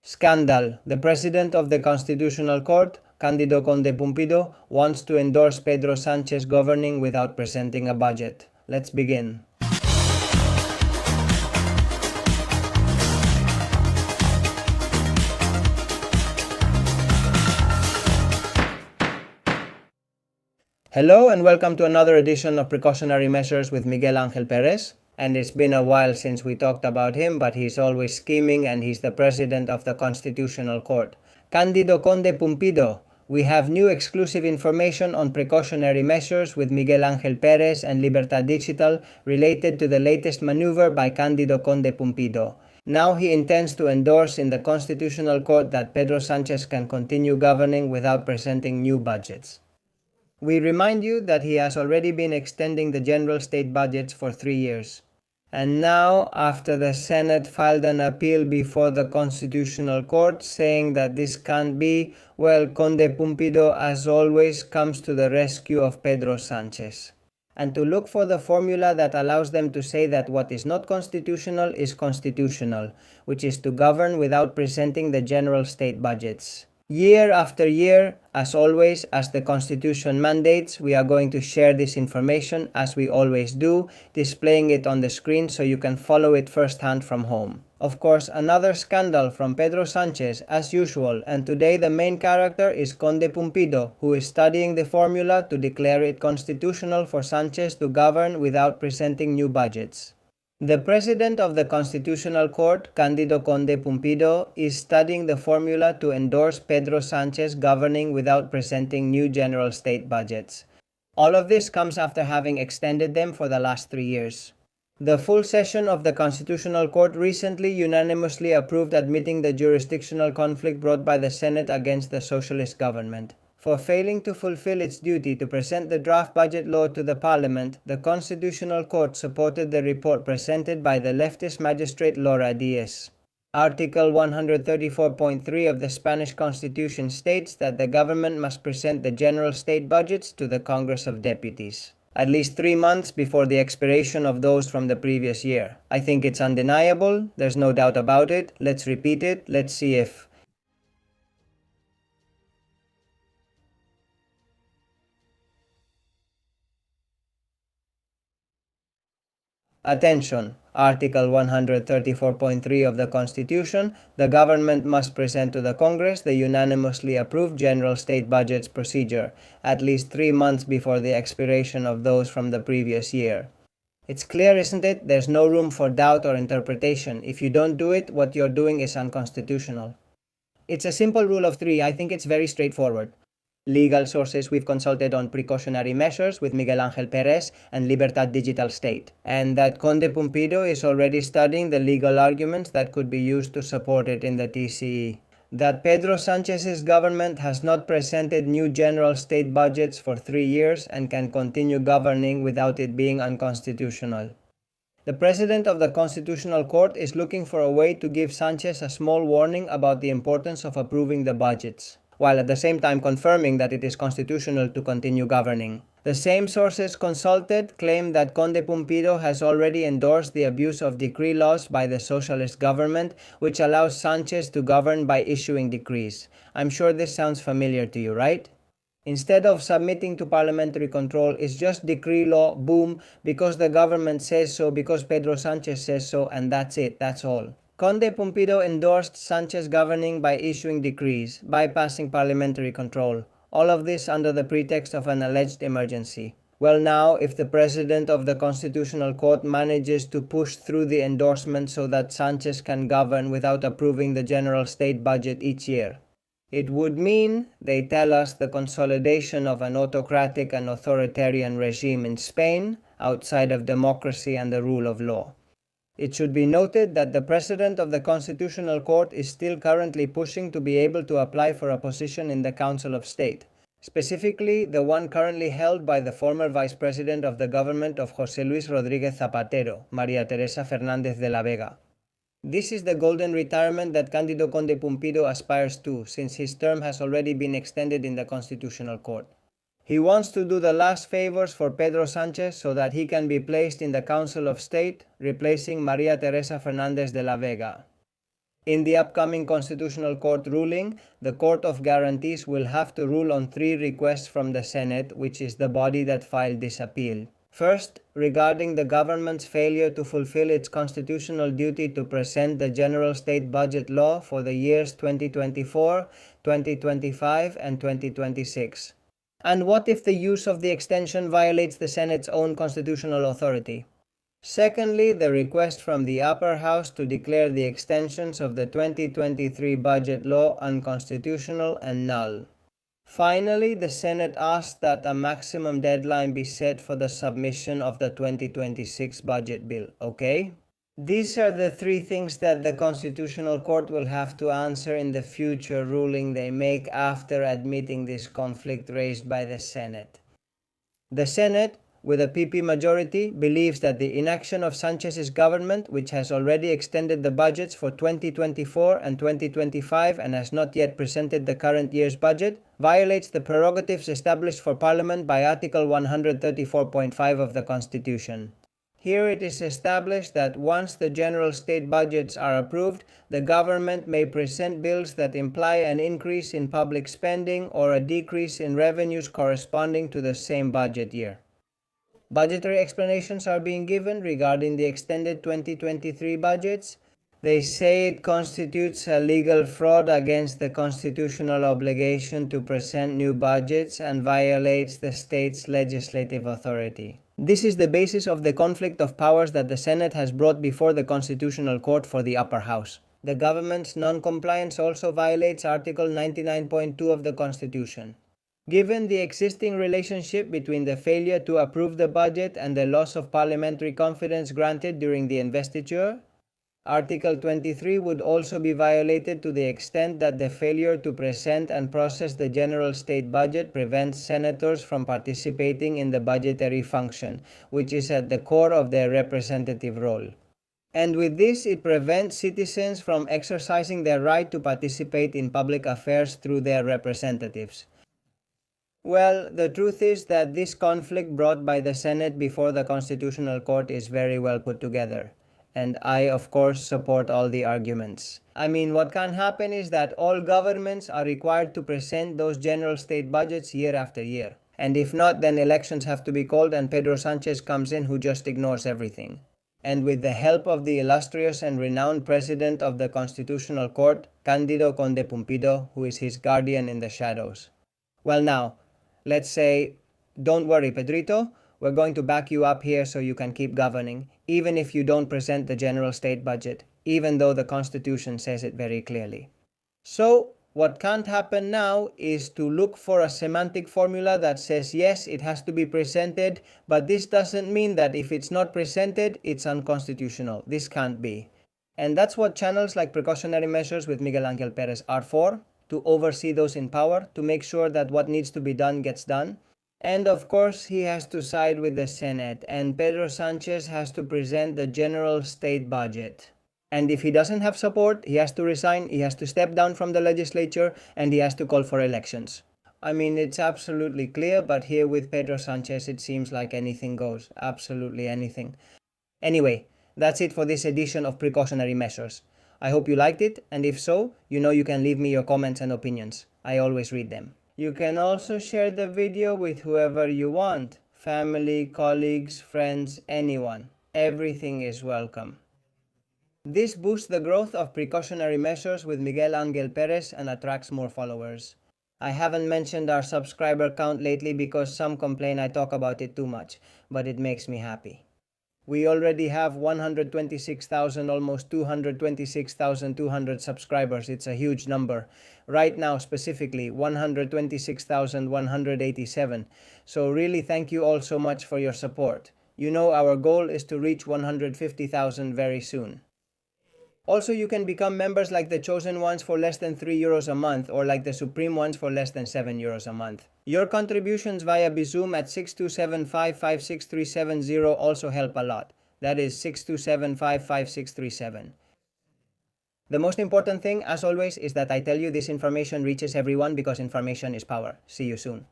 Scandal. The President of the Constitutional Court, Cándido Conde-Pumpido, wants to endorse Pedro Sánchez governing without presenting a budget. Let's begin. Hello and welcome to another edition of Precautionary Measures with Miguel Ángel Pérez. And it's been a while since we talked about him, but he's always scheming and he's the president of the Constitutional Court. Cándido Conde-Pumpido. We have new exclusive information on precautionary measures with Miguel Ángel Pérez and Libertad Digital related to the latest maneuver by Cándido Conde-Pumpido. Now he intends to endorse in the Constitutional Court that Pedro Sánchez can continue governing without presenting new budgets. We remind you that he has already been extending the general state budgets for 3 years. And now, after the Senate filed an appeal before the Constitutional Court saying that this can't be, well, Conde-Pumpido, as always, comes to the rescue of Pedro Sánchez. And to look for the formula that allows them to say that what is not constitutional is constitutional, which is to govern without presenting the general state budgets. Year after year, as always, as the Constitution mandates, we are going to share this information as we always do, displaying it on the screen so you can follow it firsthand from home. Of course, another scandal from Pedro Sánchez as usual, and today the main character is Conde-Pumpido, who is studying the formula to declare it constitutional for Sánchez to govern without presenting new budgets. The President of the Constitutional Court, Cándido Conde-Pumpido, is studying the formula to endorse Pedro Sánchez governing without presenting new general state budgets. All of this comes after having extended them for the last 3 years. The full session of the Constitutional Court recently unanimously approved admitting the jurisdictional conflict brought by the Senate against the socialist government. For failing to fulfill its duty to present the draft budget law to the Parliament, the Constitutional Court supported the report presented by the leftist magistrate Laura Díez. Article 134.3 of the Spanish Constitution states that the government must present the general state budgets to the Congress of Deputies, at least 3 months before the expiration of those from the previous year. I think it's undeniable, there's no doubt about it. Let's repeat it, let's see if. Attention! Article 134.3 of the Constitution, the government must present to the Congress the unanimously approved general state budgets procedure, at least 3 months before the expiration of those from the previous year. It's clear, isn't it? There's no room for doubt or interpretation. If you don't do it, what you're doing is unconstitutional. It's a simple rule of 3. I think it's very straightforward. Legal sources we've consulted on precautionary measures with Miguel Ángel Pérez and Libertad Digital state, and that Conde-Pumpido is already studying the legal arguments that could be used to support it in the TCE. That Pedro Sánchez's government has not presented new general state budgets for 3 years and can continue governing without it being unconstitutional. The President of the Constitutional Court is looking for a way to give Sánchez a small warning about the importance of approving the budgets, while at the same time confirming that it is constitutional to continue governing. The same sources consulted claim that Conde-Pumpido has already endorsed the abuse of decree laws by the socialist government, which allows Sánchez to govern by issuing decrees. I'm sure this sounds familiar to you, right? Instead of submitting to parliamentary control, it's just decree law, boom, because the government says so, because Pedro Sánchez says so, and that's it, that's all. Conde-Pumpido endorsed Sánchez governing by issuing decrees, bypassing parliamentary control. All of this under the pretext of an alleged emergency. Well now, if the President of the Constitutional Court manages to push through the endorsement so that Sánchez can govern without approving the general state budget each year, it would mean, they tell us, the consolidation of an autocratic and authoritarian regime in Spain, outside of democracy and the rule of law. It should be noted that the President of the Constitutional Court is still currently pushing to be able to apply for a position in the Council of State, specifically the one currently held by the former Vice President of the government of José Luis Rodríguez Zapatero, María Teresa Fernández de la Vega. This is the golden retirement that Cándido Conde-Pumpido aspires to, since his term has already been extended in the Constitutional Court. He wants to do the last favors for Pedro Sánchez so that he can be placed in the Council of State, replacing María Teresa Fernández de la Vega. In the upcoming Constitutional Court ruling, the Court of Guarantees will have to rule on 3 requests from the Senate, which is the body that filed this appeal. First, regarding the government's failure to fulfill its constitutional duty to present the General State Budget Law for the years 2024, 2025, and 2026. And what if the use of the extension violates the Senate's own constitutional authority? Secondly, the request from the upper house to declare the extensions of the 2023 budget law unconstitutional and null. Finally, the Senate asked that a maximum deadline be set for the submission of the 2026 budget bill, okay? These are the 3 things that the Constitutional Court will have to answer in the future ruling they make after admitting this conflict raised by the Senate. The Senate, with a PP majority, believes that the inaction of Sanchez's government, which has already extended the budgets for 2024 and 2025 and has not yet presented the current year's budget, violates the prerogatives established for Parliament by Article 134.5 of the Constitution. Here it is established that once the general state budgets are approved, the government may present bills that imply an increase in public spending or a decrease in revenues corresponding to the same budget year. Budgetary explanations are being given regarding the extended 2023 budgets. They say it constitutes a legal fraud against the constitutional obligation to present new budgets and violates the state's legislative authority. This is the basis of the conflict of powers that the Senate has brought before the Constitutional Court for the upper house. The government's non-compliance also violates Article 99.2 of the Constitution. Given the existing relationship between the failure to approve the budget and the loss of parliamentary confidence granted during the investiture, Article 23 would also be violated to the extent that the failure to present and process the general state budget prevents senators from participating in the budgetary function, which is at the core of their representative role. And with this, it prevents citizens from exercising their right to participate in public affairs through their representatives. Well, the truth is that this conflict brought by the Senate before the Constitutional Court is very well put together. And I, of course, support all the arguments. I mean, what can happen is that all governments are required to present those general state budgets year after year. And if not, then elections have to be called and Pedro Sánchez comes in who just ignores everything. And with the help of the illustrious and renowned President of the Constitutional Court, Conde-Pumpido, who is his guardian in the shadows. Well now, let's say, don't worry, Pedrito, we're going to back you up here so you can keep governing, even if you don't present the general state budget, even though the Constitution says it very clearly. So, what can't happen now is to look for a semantic formula that says yes, it has to be presented, but this doesn't mean that if it's not presented, it's unconstitutional. This can't be. And that's what channels like Precautionary Measures with Miguel Ángel Pérez are for, to oversee those in power, to make sure that what needs to be done gets done. And of course, he has to side with the Senate, and Pedro Sánchez has to present the general state budget. And if he doesn't have support, he has to resign, he has to step down from the legislature, and he has to call for elections. I mean, it's absolutely clear, but here with Pedro Sánchez, it seems like anything goes. Absolutely anything. Anyway, that's it for this edition of Precautionary Measures. I hope you liked it, and if so, you know you can leave me your comments and opinions. I always read them. You can also share the video with whoever you want. Family, colleagues, friends, anyone. Everything is welcome. This boosts the growth of Precautionary Measures with Miguel Ángel Pérez and attracts more followers. I haven't mentioned our subscriber count lately because some complain I talk about it too much, but it makes me happy. We already have 126,000, almost 226,200 subscribers. It's a huge number. Right now, specifically, 126,187. So really, thank you all so much for your support. You know, our goal is to reach 150,000 very soon. Also, you can become members like the chosen ones for less than €3 a month, or like the supreme ones for less than €7 a month. Your contributions via Bizum at 6275-56370 also help a lot. That is 6275-5637. The most important thing, as always, is that I tell you this information reaches everyone because information is power. See you soon.